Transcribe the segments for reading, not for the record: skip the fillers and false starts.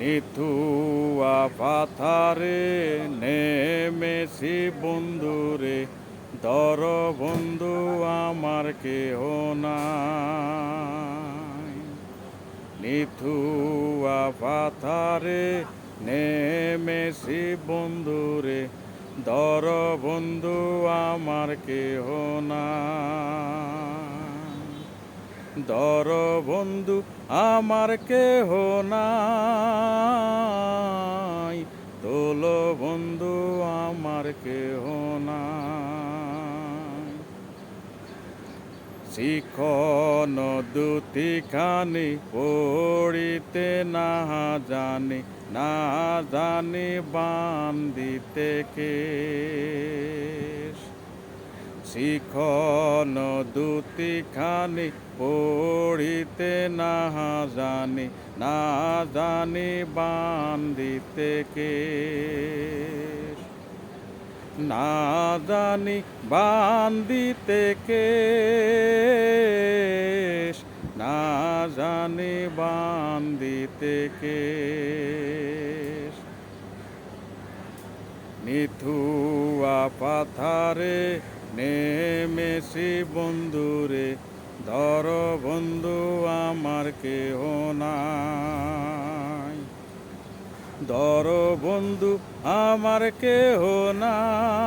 নিথুয়া পাথারে নেমেছি বন্ধুরে, ধর বন্ধু আমার কেহ নাই। নিথুয়া পাথারে নেমেছি বন্ধুরে, ধর বন্ধু আমার কেহ নাই। ধর বন্ধু আমার কেহ নাই, তোল বন্ধু আমার কেহ নাই। শিখন দুটিখানি পড়িতে না জানি, না জানি বান্দিতে কেশ। শিখন দুটিখানি পড়িতে না জানি, না জানি বান্দিতে কেশ। না জানি বান্দিতে কেশ, না জানি বান্দিতে কেশ। নিথুয়া পাথারে নেমেছি বন্ধুরে, ধর বন্ধু আমার কেহ নাই। ধর বন্ধু আমার কেহ নাই,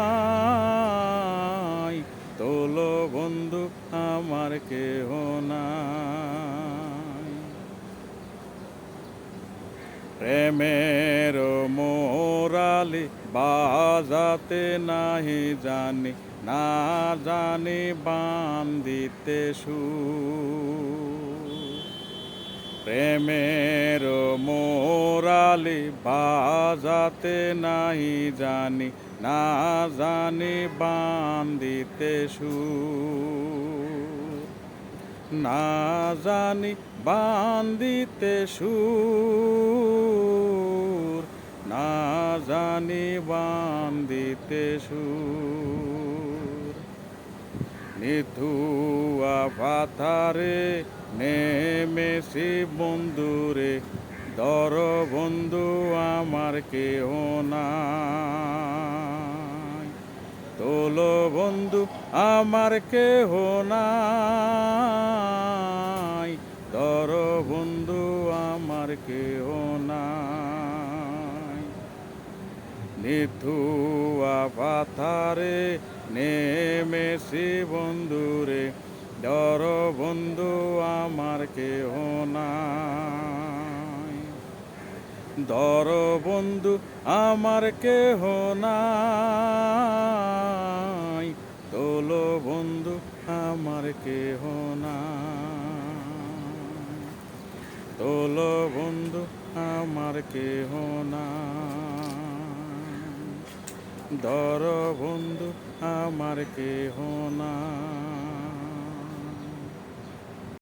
তোল বন্ধু আমার কেহ নাই। প্রেমের মোরালি বাজাতে নাহি জানি, না জানি বান্দিতে সুর। প্রেমের মোরালি বাজাতে নাহি জানি, না জানি বান্দিতে সুর। না জানি বান্দিতে সুর, না জানি বান্দিতে সুর। নিথুয়া পাথারে নেমেছি বন্ধুরে, ধর বন্ধু আমার কেহ নাই। তোল বন্ধু আমার কেহ নাই, ধর বন্ধু আমার কেহ নাই। নিথুয়া পাথারে নেমেছি বন্ধুরে, ধর বন্ধু আমার কেহ নাই। ধর বন্ধু আমার কেহ নাই, তোল বন্ধু আমার কেহ নাই। তোল বন্ধু আমার কেহ নাই, ধর বন্ধু আমার কেহ নাই।